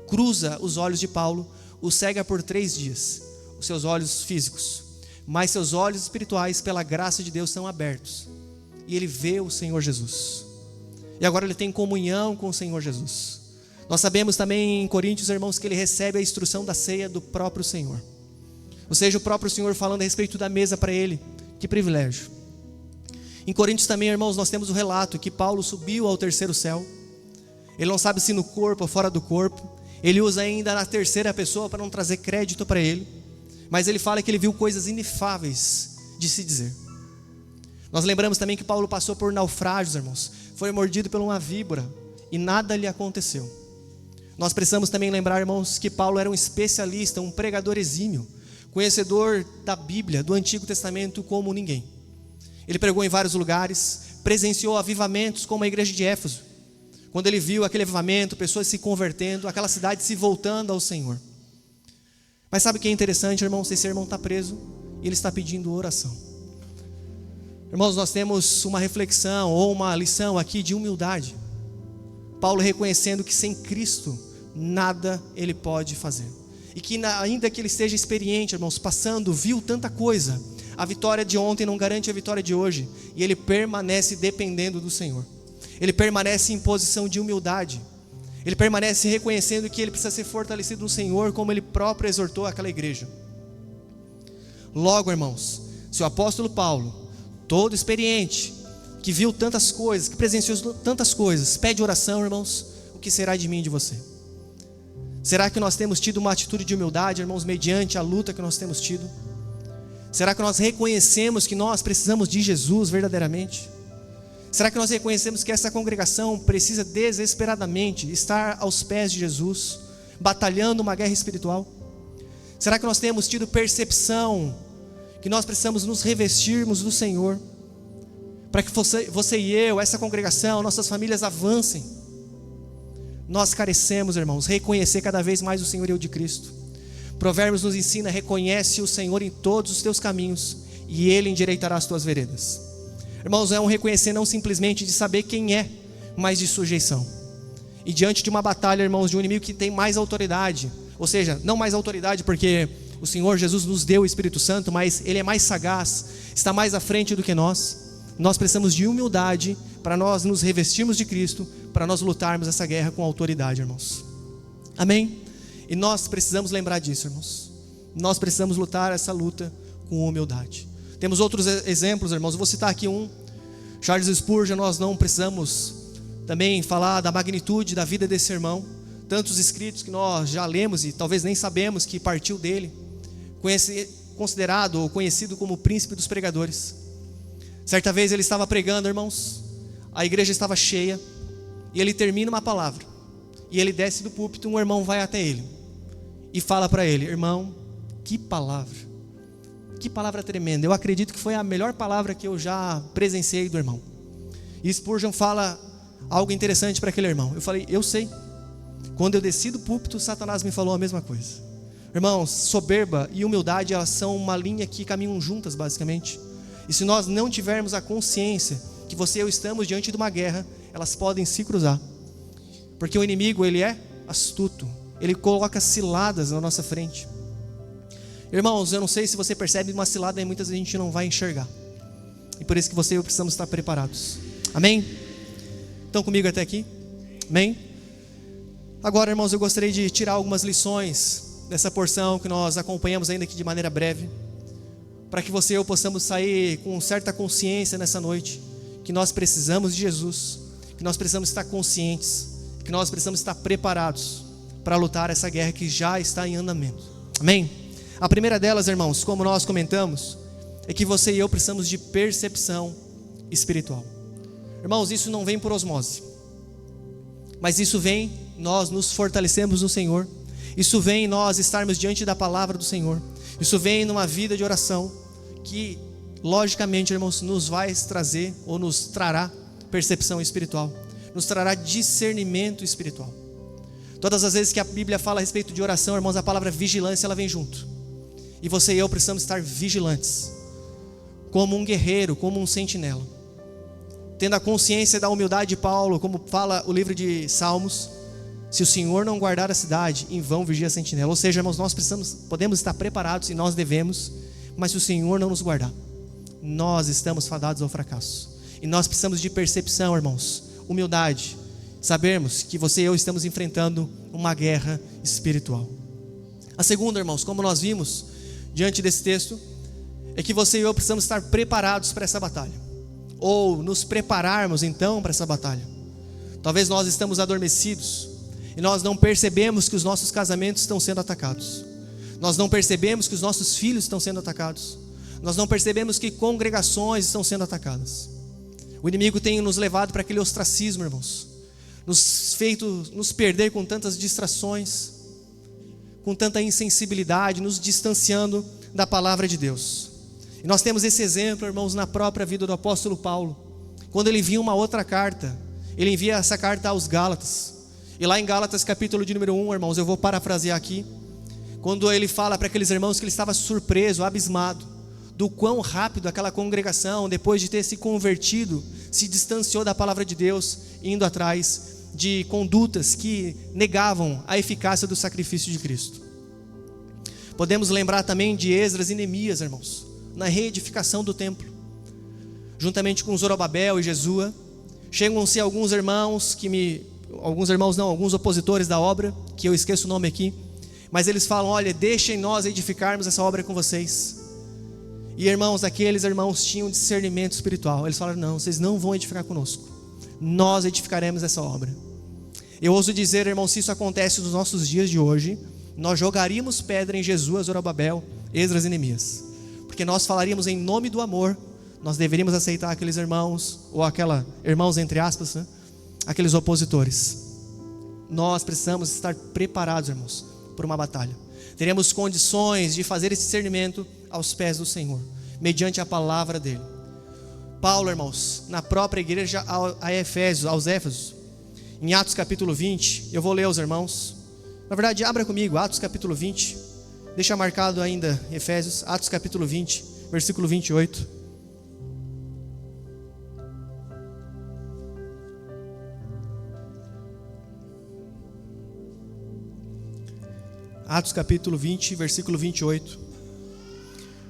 S1: cruza os olhos de Paulo, o cega por 3 dias, os seus olhos físicos. mas seus olhos espirituais, pela graça de Deus, são abertos. E ele vê o Senhor Jesus. E agora ele tem comunhão com o Senhor Jesus. Nós sabemos também em Coríntios, irmãos, que ele recebe a instrução da ceia do próprio Senhor. Ou seja, o próprio Senhor falando a respeito da mesa para ele. Que privilégio. Em Coríntios também, irmãos, nós temos o relato que Paulo subiu ao terceiro céu. Ele não sabe se no corpo ou fora do corpo. Ele usa ainda na terceira pessoa para não trazer crédito para ele. Mas ele fala que ele viu coisas inefáveis de se dizer. Nós lembramos também que Paulo passou por naufrágios, irmãos. Foi mordido por uma víbora e nada lhe aconteceu. Nós precisamos também lembrar, irmãos, que Paulo era um especialista, um pregador exímio, conhecedor da Bíblia, do Antigo Testamento como ninguém. Ele pregou em vários lugares, presenciou avivamentos como a igreja de Éfeso. Quando ele viu aquele avivamento, pessoas se convertendo, aquela cidade se voltando ao Senhor. Mas sabe o que é interessante, irmãos? Esse irmão está preso e ele está pedindo oração. Irmãos, nós temos uma reflexão ou uma lição aqui de humildade. Paulo reconhecendo que sem Cristo nada ele pode fazer. E que ainda que ele esteja experiente, irmãos, passando, viu tanta coisa, a vitória de ontem não garante a vitória de hoje. E ele permanece dependendo do Senhor. Ele permanece em posição de humildade. Ele permanece reconhecendo que ele precisa ser fortalecido no Senhor, como ele próprio exortou aquela igreja. Logo, irmãos, se o apóstolo Paulo, todo experiente, que viu tantas coisas, que presenciou tantas coisas, pede oração, irmãos, o que será de mim e de você? Será que nós temos tido uma atitude de humildade, irmãos, mediante a luta que nós temos tido? Será que nós reconhecemos que nós precisamos de Jesus verdadeiramente? Será que nós reconhecemos que essa congregação precisa desesperadamente estar aos pés de Jesus, batalhando uma guerra espiritual? Será que nós temos tido percepção que nós precisamos nos revestirmos do Senhor, para que você e eu, essa congregação, nossas famílias avancem? Nós carecemos, irmãos, reconhecer cada vez mais o senhorio de Cristo. Provérbios nos ensina: reconhece o Senhor em todos os teus caminhos e Ele endireitará as tuas veredas. Irmãos, é um reconhecer não simplesmente de saber quem é, mas de sujeição. E diante de uma batalha, irmãos, de um inimigo que tem mais autoridade, ou seja, não mais autoridade porque o Senhor Jesus nos deu o Espírito Santo, mas Ele é mais sagaz, está mais à frente do que nós. Nós precisamos de humildade para nós nos revestirmos de Cristo, para nós lutarmos essa guerra com autoridade, irmãos. Amém? E nós precisamos lembrar disso, irmãos. Nós precisamos lutar essa luta com humildade. Temos outros exemplos, irmãos. Eu vou citar aqui um. Charles Spurgeon. Nós não precisamos também falar da magnitude da vida desse irmão. Tantos escritos que nós já lemos e talvez nem sabemos que partiu dele. Considerado ou conhecido como o príncipe dos pregadores. Certa vez ele estava pregando, irmãos. A igreja estava cheia. E ele termina uma palavra. E ele desce do púlpito, um irmão vai até ele. E fala para ele: irmão, que palavra. Que palavra tremenda. Eu acredito que foi a melhor palavra que eu já presenciei do irmão. E Spurgeon fala algo interessante para aquele irmão. Eu falei: eu sei. Quando eu desci do púlpito, Satanás me falou a mesma coisa. Irmãos, soberba e humildade, elas são uma linha que caminham juntas, basicamente. E se nós não tivermos a consciência que você e eu estamos diante de uma guerra, elas podem se cruzar. Porque o inimigo, ele é astuto. Ele coloca ciladas na nossa frente. Irmãos, eu não sei se você percebe, uma cilada e muitas vezes a gente não vai enxergar. E por isso que você e eu precisamos estar preparados. Amém? Estão comigo até aqui? Amém? Agora, irmãos, eu gostaria de tirar algumas lições dessa porção que nós acompanhamos ainda aqui de maneira breve, para que você e eu possamos sair com certa consciência nessa noite, que nós precisamos de Jesus, que nós precisamos estar conscientes, que nós precisamos estar preparados para lutar essa guerra que já está em andamento. Amém? A primeira delas, irmãos, como nós comentamos, é que você e eu precisamos de percepção espiritual. Irmãos, isso não vem por osmose, mas isso vem nós nos fortalecemos no Senhor. Isso vem nós estarmos diante da palavra do Senhor. Isso vem numa vida de oração que, logicamente, irmãos, nos vai trazer ou nos trará percepção espiritual, nos trará discernimento espiritual. Todas as vezes que a Bíblia fala a respeito de oração, irmãos, a palavra vigilância, ela vem junto. E você e eu precisamos estar vigilantes, como um guerreiro, como um sentinela, tendo a consciência da humildade de Paulo, como fala o livro de Salmos: se o Senhor não guardar a cidade, em vão vigia a sentinela. Ou seja, irmãos, nós podemos estar preparados e nós devemos mas se o Senhor não nos guardar, nós estamos fadados ao fracasso. E nós precisamos de percepção, irmãos, humildade, sabermos que você e eu estamos enfrentando uma guerra espiritual. A segunda, irmãos, como nós vimos diante desse texto, é que você e eu precisamos estar preparados para essa batalha, ou nos prepararmos então para essa batalha. Talvez nós estamos adormecidos e nós não percebemos que os nossos casamentos estão sendo atacados, nós não percebemos que os nossos filhos estão sendo atacados, nós não percebemos que congregações estão sendo atacadas. O inimigo tem nos levado para aquele ostracismo, irmãos, nos feito nos perder com tantas distrações, com tanta insensibilidade, nos distanciando da palavra de Deus. E nós temos esse exemplo, irmãos, na própria vida do apóstolo Paulo. Quando ele envia uma outra carta, ele envia essa carta aos Gálatas. E lá em Gálatas capítulo de número 1, irmãos, eu vou parafrasear aqui, quando ele fala para aqueles irmãos que ele estava surpreso, abismado, do quão rápido aquela congregação, depois de ter se convertido, se distanciou da palavra de Deus, indo atrás de condutas que negavam a eficácia do sacrifício de Cristo. Podemos lembrar também de Esdras e Neemias, irmãos, na reedificação do templo, juntamente com Zorobabel e Jesua. Chegam-se alguns opositores da obra, que eu esqueço o nome aqui, mas eles falam: olha, deixem nós edificarmos essa obra com vocês. E irmãos, aqueles irmãos tinham discernimento espiritual. Eles falaram: não, vocês não vão edificar conosco, nós edificaremos essa obra. Eu ouso dizer, irmãos, se isso acontece nos nossos dias de hoje, nós jogaríamos pedra em Jesua, Zorobabel, Esdras e Neemias, porque nós falaríamos em nome do amor. Nós deveríamos aceitar aqueles irmãos, ou irmãos entre aspas, né? Aqueles opositores. Nós precisamos estar preparados, irmãos, por uma batalha. Teremos condições de fazer esse discernimento aos pés do Senhor, mediante a palavra dele. Paulo, irmãos, na própria igreja aos Éfesos, em Atos capítulo 20, eu vou ler aos irmãos. Na verdade, abra comigo, Atos capítulo 20, deixa marcado ainda Efésios, Atos capítulo 20, versículo 28. Atos capítulo 20, versículo 28.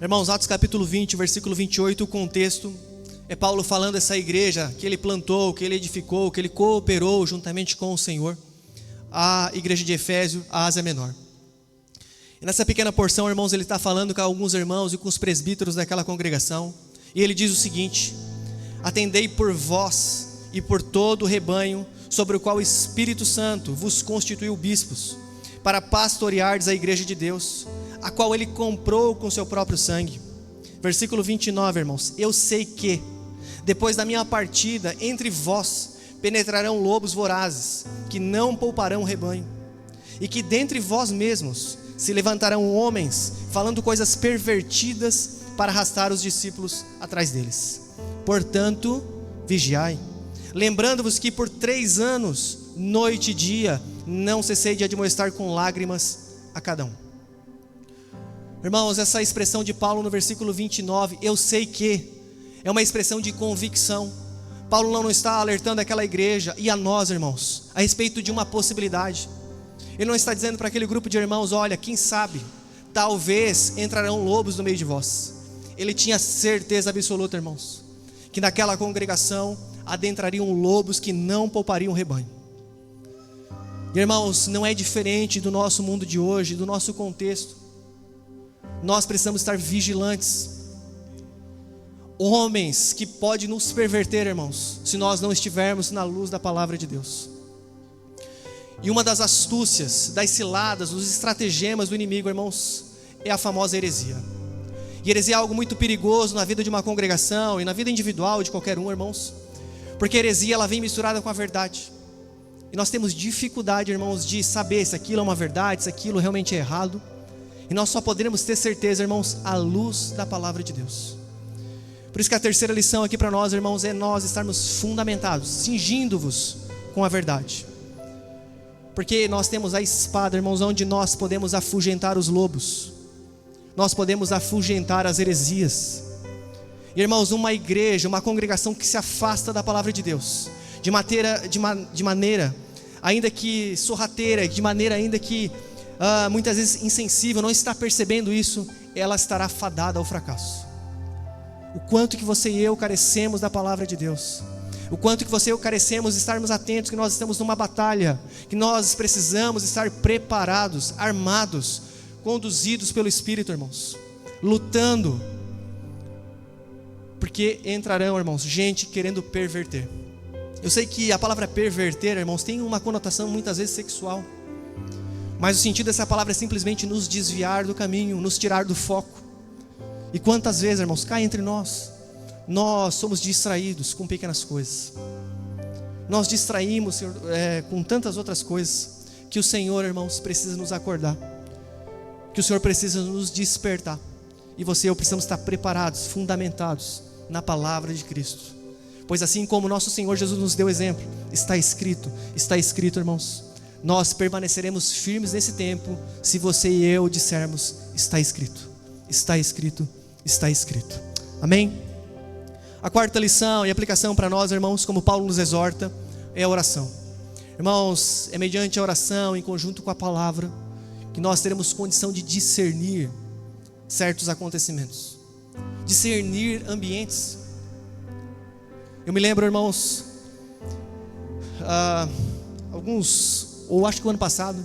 S1: Irmãos, Atos capítulo 20, versículo 28, o contexto é Paulo falando essa igreja que ele plantou, que ele edificou, que ele cooperou juntamente com o Senhor, a igreja de Efésio, a Ásia Menor. E nessa pequena porção, irmãos, ele está falando com alguns irmãos e com os presbíteros daquela congregação, e ele diz o seguinte: atendei por vós e por todo o rebanho, sobre o qual o Espírito Santo vos constituiu bispos, para pastoreardes a igreja de Deus, a qual ele comprou com seu próprio sangue. Versículo 29, irmãos: eu sei que, depois da minha partida, entre vós penetrarão lobos vorazes, que não pouparão o rebanho, e que dentre vós mesmos se levantarão homens, falando coisas pervertidas, para arrastar os discípulos atrás deles. Portanto, vigiai, lembrando-vos que por 3 anos, noite e dia, não cessei de admoestar com lágrimas a cada um. Irmãos, essa expressão de Paulo no versículo 29, eu sei que, é uma expressão de convicção. Paulo não está alertando aquela igreja e a nós, irmãos, a respeito de uma possibilidade. Ele não está dizendo para aquele grupo de irmãos: olha, quem sabe, talvez entrarão lobos no meio de vós. Ele tinha certeza absoluta, irmãos, que naquela congregação adentrariam lobos que não poupariam o rebanho. E, irmãos, não é diferente do nosso mundo de hoje, do nosso contexto. Nós precisamos estar vigilantes. Homens que podem nos perverter, irmãos, se nós não estivermos na luz da palavra de Deus. E uma das astúcias, das ciladas, dos estratagemas do inimigo, irmãos, é a famosa heresia. E heresia é algo muito perigoso na vida de uma congregação e na vida individual de qualquer um, irmãos, porque a heresia, ela vem misturada com a verdade. E nós temos dificuldade, irmãos, de saber se aquilo é uma verdade, se aquilo realmente é errado. E nós só poderemos ter certeza, irmãos, à luz da palavra de Deus. Por isso que a terceira lição aqui para nós, irmãos, é nós estarmos fundamentados, cingindo-vos com a verdade. Porque nós temos a espada, irmãos, onde nós podemos afugentar os lobos. Nós podemos afugentar as heresias. E, irmãos, uma igreja, uma congregação que se afasta da palavra de Deus, de maneira ainda que sorrateira, de maneira ainda que muitas vezes insensível, não está percebendo isso, ela estará fadada ao fracasso. O quanto que você e eu carecemos da palavra de Deus. O quanto que você e eu carecemos de estarmos atentos, que nós estamos numa batalha, que nós precisamos estar preparados, armados, conduzidos pelo Espírito, irmãos, lutando, porque entrarão, irmãos, gente querendo perverter. Eu sei que a palavra perverter, irmãos, tem uma conotação muitas vezes sexual, mas o sentido dessa palavra é simplesmente nos desviar do caminho, nos tirar do foco. E quantas vezes, irmãos, cá entre nós somos distraídos com pequenas coisas. Nós distraímos, Senhor, com tantas outras coisas, que o Senhor, irmãos, precisa nos acordar, que o Senhor precisa nos despertar. E você e eu precisamos estar preparados, fundamentados na palavra de Cristo. Pois assim como nosso Senhor Jesus nos deu exemplo, está escrito, irmãos, nós permaneceremos firmes nesse tempo, se você e eu dissermos, está escrito, está escrito, está escrito. Amém? A quarta lição e aplicação para nós, irmãos, como Paulo nos exorta, é a oração. Irmãos, é mediante a oração, em conjunto com a palavra, que nós teremos condição de discernir certos acontecimentos, discernir ambientes. Eu me lembro, irmãos, acho que o ano passado,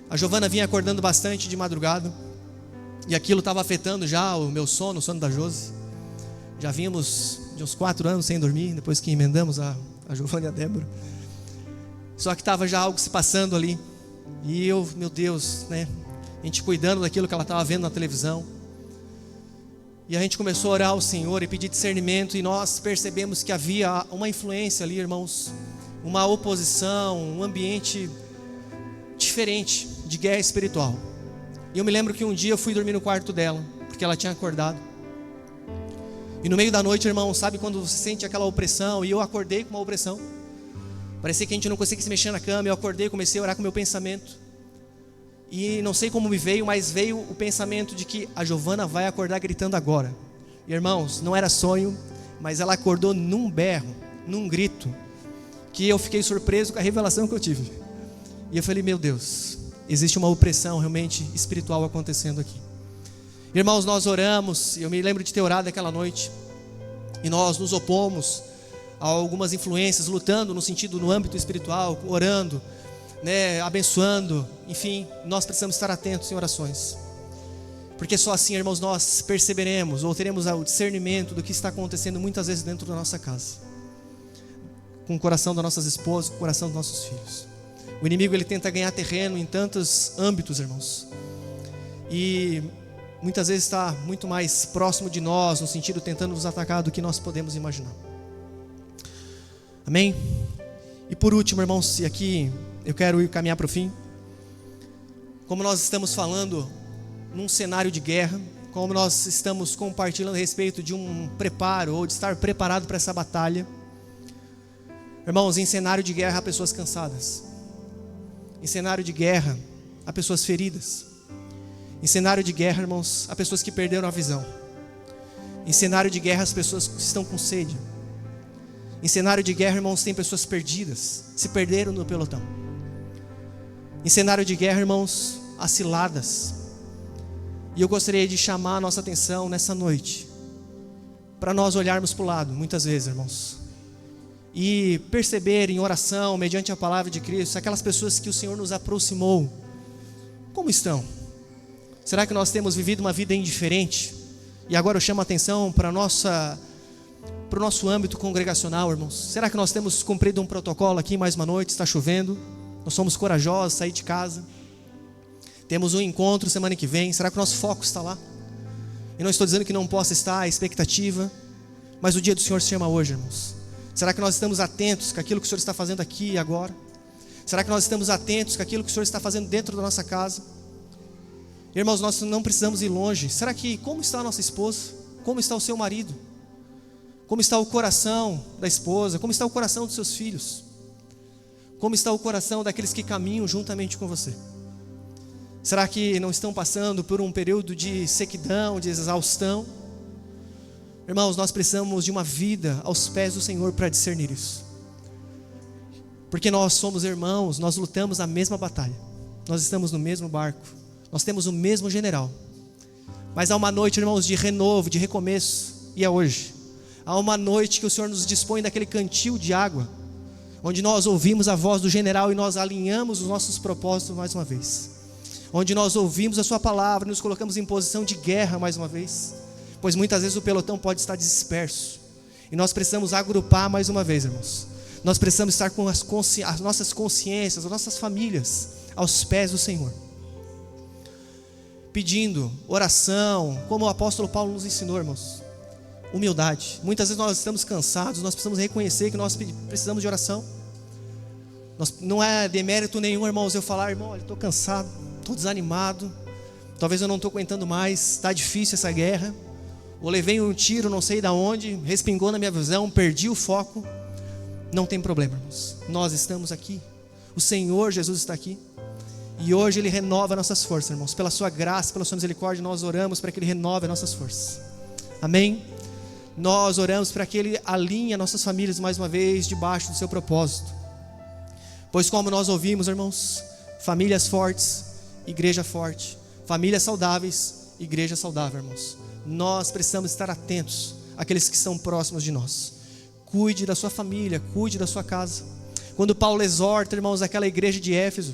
S1: a Giovana vinha acordando bastante de madrugada, e aquilo estava afetando já o meu sono, o sono da Josi. Já vínhamos de uns 4 anos sem dormir, depois que emendamos a Giovana e a Débora. Só que estava já algo se passando ali, e eu, meu Deus, né, a gente cuidando daquilo que ela estava vendo na televisão. E a gente começou a orar ao Senhor e pedir discernimento, e nós percebemos que havia uma influência ali, irmãos, uma oposição, um ambiente diferente de guerra espiritual. E eu me lembro que um dia eu fui dormir no quarto dela, porque ela tinha acordado. E no meio da noite, irmão, sabe quando você sente aquela opressão? E eu acordei com uma opressão. Parecia que a gente não conseguia se mexer na cama. Eu acordei, comecei a orar com o meu pensamento. E não sei como me veio, mas veio o pensamento de que a Giovana vai acordar gritando agora. E, irmãos, não era sonho, mas ela acordou num berro, num grito, que eu fiquei surpreso com a revelação que eu tive. E eu falei, meu Deus, existe uma opressão realmente espiritual acontecendo aqui. Irmãos, nós oramos, eu me lembro de ter orado aquela noite, e nós nos opomos a algumas influências, lutando no âmbito espiritual, orando, né, abençoando, enfim, nós precisamos estar atentos em orações, porque só assim, irmãos, nós perceberemos, ou teremos o discernimento do que está acontecendo muitas vezes dentro da nossa casa, com o coração das nossas esposas, com o coração dos nossos filhos. O inimigo, ele tenta ganhar terreno em tantos âmbitos, irmãos, e muitas vezes está muito mais próximo de nós, no sentido tentando nos atacar do que nós podemos imaginar. Amém? E por último, irmãos, e aqui eu quero caminhar para o fim. Como nós estamos falando num cenário de guerra, como nós estamos compartilhando a respeito de um preparo, ou de estar preparado para essa batalha. Irmãos, em cenário de guerra há pessoas cansadas. Em cenário de guerra há pessoas feridas. Em cenário de guerra, irmãos, há pessoas que perderam a visão. Em cenário de guerra, as pessoas estão com sede. Em cenário de guerra, irmãos, tem pessoas perdidas, se perderam no pelotão. Em cenário de guerra, irmãos, há ciladas. E eu gostaria de chamar a nossa atenção nessa noite, para nós olharmos para o lado, muitas vezes, irmãos, e perceber em oração, mediante a palavra de Cristo, aquelas pessoas que o Senhor nos aproximou, como estão? Será que nós temos vivido uma vida indiferente? E agora eu chamo a atenção para o nosso âmbito congregacional, irmãos. Será que nós temos cumprido um protocolo aqui mais uma noite? Está chovendo, nós somos corajosos, sair de casa. Temos um encontro semana que vem. Será que o nosso foco está lá? E não estou dizendo que não possa estar a expectativa, mas o dia do Senhor se chama hoje, irmãos. Será que nós estamos atentos com aquilo que o Senhor está fazendo aqui e agora? Será que nós estamos atentos com aquilo que o Senhor está fazendo dentro da nossa casa? Irmãos, nós não precisamos ir longe. Será que, como está a nossa esposa? Como está o seu marido? Como está o coração da esposa? Como está o coração dos seus filhos? Como está o coração daqueles que caminham juntamente com você? Será que não estão passando por um período de sequidão, de exaustão? Irmãos, nós precisamos de uma vida aos pés do Senhor para discernir isso. Porque nós somos irmãos, nós lutamos a mesma batalha. Nós estamos no mesmo barco. Nós temos o mesmo general. Mas há uma noite, irmãos, de renovo, de recomeço, e é hoje. Há uma noite que o Senhor nos dispõe daquele cantil de água, onde nós ouvimos a voz do general e nós alinhamos os nossos propósitos mais uma vez. Onde nós ouvimos a sua palavra e nos colocamos em posição de guerra mais uma vez. Pois muitas vezes o pelotão pode estar disperso. E nós precisamos agrupar mais uma vez, irmãos. Nós precisamos estar com as nossas consciências, as nossas famílias aos pés do Senhor. Pedindo oração, como o apóstolo Paulo nos ensinou, irmãos. Humildade. Muitas vezes nós estamos cansados, nós precisamos reconhecer que nós precisamos de oração. Não é demérito nenhum, irmãos, eu falar, irmão, olha, estou cansado, estou desanimado, talvez eu não estou aguentando mais, está difícil essa guerra, ou levei um tiro não sei de onde, respingou na minha visão, perdi o foco. Não tem problema, irmãos, nós estamos aqui, o Senhor Jesus está aqui, e hoje Ele renova nossas forças, irmãos, pela sua graça, pela sua misericórdia, nós oramos para que Ele renove nossas forças, amém? Nós oramos para que Ele alinhe nossas famílias mais uma vez debaixo do seu propósito. Pois como nós ouvimos, irmãos, famílias fortes, igreja forte. Famílias saudáveis, igreja saudável, irmãos. Nós precisamos estar atentos àqueles que estão próximos de nós. Cuide da sua família, cuide da sua casa. Quando Paulo exorta, irmãos, aquela igreja de Éfeso,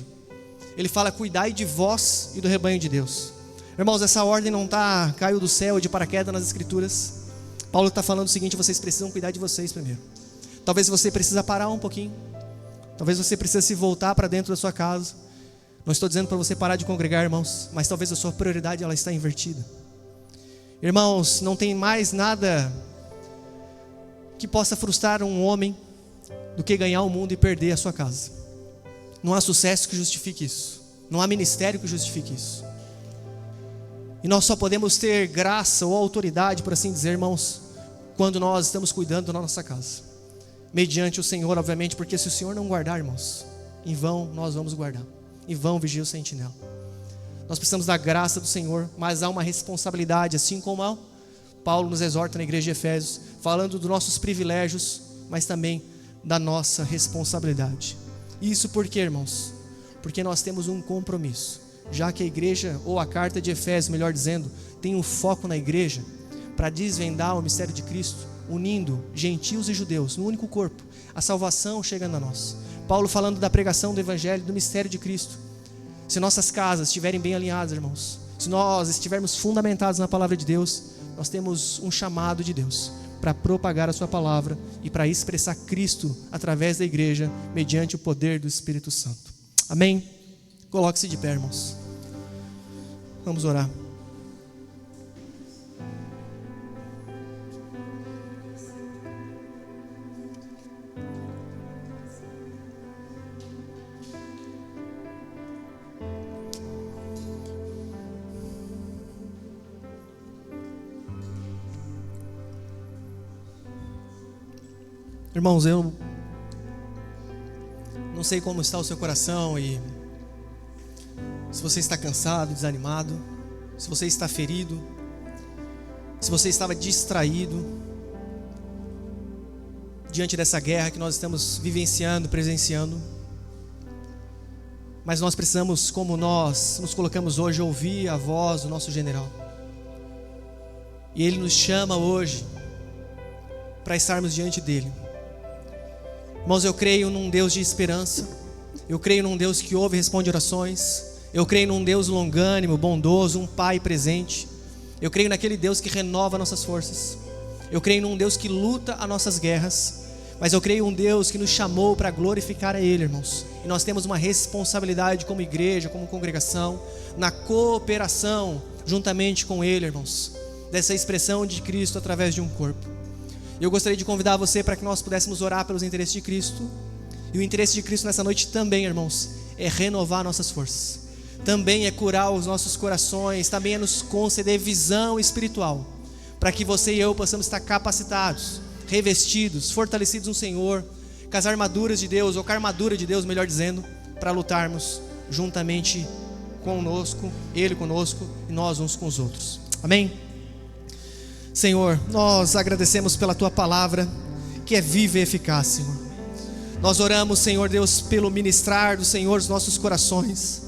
S1: ele fala, cuidai de vós e do rebanho de Deus. Irmãos, essa ordem não caiu do céu de paraquedas nas escrituras. Paulo está falando o seguinte, vocês precisam cuidar de vocês primeiro. Talvez você precisa parar um pouquinho. Talvez você precise se voltar para dentro da sua casa. Não estou dizendo para você parar de congregar, irmãos, mas talvez a sua prioridade ela está invertida. Irmãos, não tem mais nada que possa frustrar um homem do que ganhar o mundo e perder a sua casa. Não há sucesso que justifique isso. Não há ministério que justifique isso. E nós só podemos ter graça ou autoridade, por assim dizer, irmãos, quando nós estamos cuidando da nossa casa. Mediante o Senhor, obviamente, porque se o Senhor não guardar, irmãos, em vão nós vamos guardar. Em vão vigia o sentinela. Nós precisamos da graça do Senhor, mas há uma responsabilidade, assim como Paulo nos exorta na igreja de Efésios, falando dos nossos privilégios, mas também da nossa responsabilidade. Isso por quê, irmãos? Porque nós temos um compromisso. Já que a igreja, ou a carta de Efésios, melhor dizendo, tem um foco na igreja para desvendar o mistério de Cristo, unindo gentios e judeus no único corpo, a salvação chegando a nós. Paulo falando da pregação do evangelho, do mistério de Cristo. Se nossas casas estiverem bem alinhadas, irmãos, se nós estivermos fundamentados na palavra de Deus, nós temos um chamado de Deus para propagar a sua palavra e para expressar Cristo através da igreja, mediante o poder do Espírito Santo. Amém? Coloque-se de pé, irmãos. Vamos orar. Irmãos, eu não sei como está o seu coração e se você está cansado, desanimado, se você está ferido, se você estava distraído diante dessa guerra que nós estamos vivenciando, presenciando. Mas nós precisamos, como nós nos colocamos hoje, ouvir a voz do nosso general. E Ele nos chama hoje para estarmos diante dEle. Irmãos, eu creio num Deus de esperança. Eu creio num Deus que ouve e responde orações. Eu creio num Deus longânimo, bondoso, um Pai presente. Eu creio naquele Deus que renova nossas forças. Eu creio num Deus que luta as nossas guerras. Mas eu creio em um Deus que nos chamou para glorificar a Ele, irmãos. E nós temos uma responsabilidade como igreja, como congregação, na cooperação juntamente com Ele, irmãos, dessa expressão de Cristo através de um corpo. Eu gostaria de convidar você para que nós pudéssemos orar pelos interesses de Cristo. E o interesse de Cristo nessa noite também, irmãos, é renovar nossas forças. Também é curar os nossos corações. Também é nos conceder visão espiritual, para que você e eu possamos estar capacitados, revestidos, fortalecidos no Senhor, com as armaduras de Deus, ou com a armadura de Deus, melhor dizendo, para lutarmos juntamente conosco, Ele conosco e nós uns com os outros. Amém? Senhor, nós agradecemos pela Tua palavra, que é viva e eficaz, Senhor. Nós oramos, Senhor Deus, pelo ministrar do Senhor os nossos corações,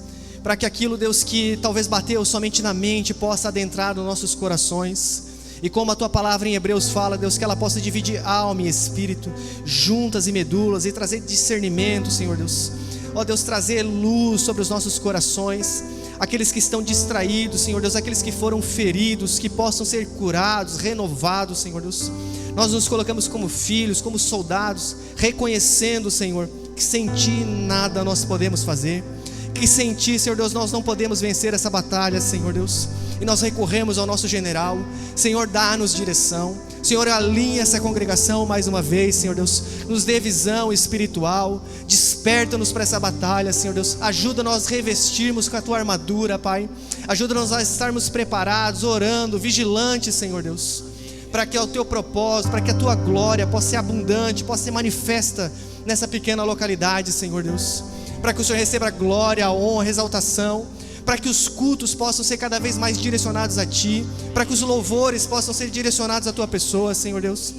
S1: para que aquilo, Deus, que talvez bateu somente na mente, possa adentrar nos nossos corações. E como a Tua palavra em Hebreus fala, Deus, que ela possa dividir alma e espírito, juntas e medulas, e trazer discernimento, Senhor Deus. Ó Deus, trazer luz sobre os nossos corações, aqueles que estão distraídos, Senhor Deus, aqueles que foram feridos, que possam ser curados, renovados, Senhor Deus. Nós nos colocamos como filhos, como soldados, reconhecendo, Senhor, que sem Ti nada nós podemos fazer, que sem Ti, Senhor Deus, nós não podemos vencer essa batalha, Senhor Deus. E nós recorremos ao nosso general. Senhor, dá-nos direção. Senhor, alinha essa congregação mais uma vez, Senhor Deus. Nos dê visão espiritual. Desperta-nos para essa batalha, Senhor Deus. Ajuda-nos a revestirmos com a Tua armadura, Pai. Ajuda-nos a estarmos preparados, orando, vigilantes, Senhor Deus, para que o Teu propósito, para que a Tua glória possa ser abundante, possa ser manifesta nessa pequena localidade, Senhor Deus. Para que o Senhor receba a glória, a honra, a exaltação, para que os cultos possam ser cada vez mais direcionados a Ti, para que os louvores possam ser direcionados à Tua pessoa, Senhor Deus.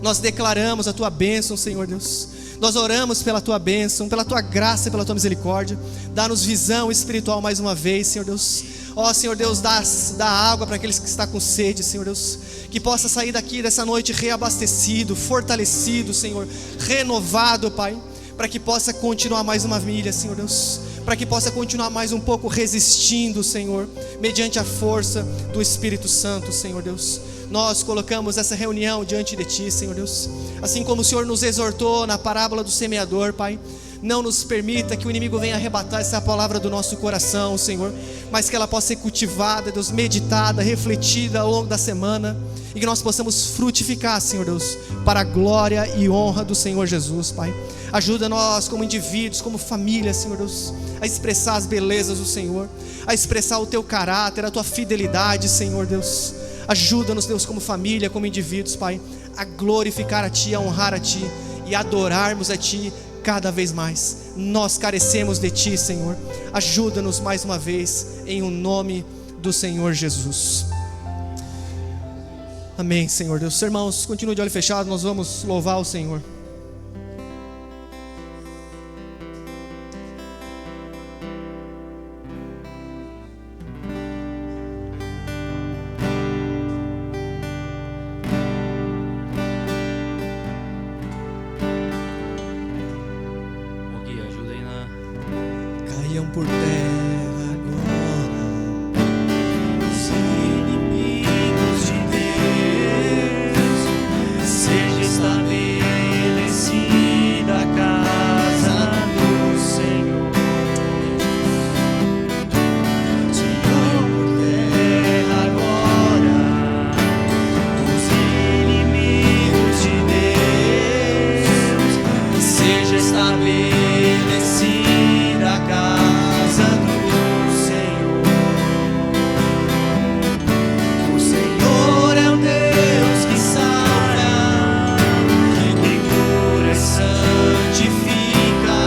S1: Nós declaramos a Tua bênção, Senhor Deus. Nós oramos pela Tua bênção, pela Tua graça e pela Tua misericórdia. Dá-nos visão espiritual mais uma vez, Senhor Deus. Ó Senhor Deus, dá água para aqueles que estão com sede, Senhor Deus. Que possa sair daqui dessa noite reabastecido, fortalecido, Senhor, renovado, Pai, para que possa continuar mais uma milha, Senhor Deus, para que possa continuar mais um pouco resistindo, Senhor, mediante a força do Espírito Santo, Senhor Deus. Nós colocamos essa reunião diante de Ti, Senhor Deus, assim como o Senhor nos exortou na parábola do semeador, Pai. Não nos permita que o inimigo venha arrebatar essa palavra do nosso coração, Senhor, mas que ela possa ser cultivada, Deus, meditada, refletida ao longo da semana, e que nós possamos frutificar, Senhor Deus, para a glória e honra do Senhor Jesus, Pai. Ajuda nós como indivíduos, como família, Senhor Deus, a expressar as belezas do Senhor, a expressar o Teu caráter, a Tua fidelidade, Senhor Deus. Ajuda-nos, Deus, como família, como indivíduos, Pai, a glorificar a Ti, a honrar a Ti e adorarmos a Ti cada vez mais. Nós carecemos de Ti, Senhor. Ajuda-nos mais uma vez, em o nome do Senhor Jesus. Amém, Senhor Deus. Irmãos, continue de olho fechado, nós vamos louvar o Senhor. Por terra agora os inimigos de Deus, seja estabelecida a casa do Senhor. Se caiam por terra agora os inimigos de Deus, seja estabelecida a casa. Santifica.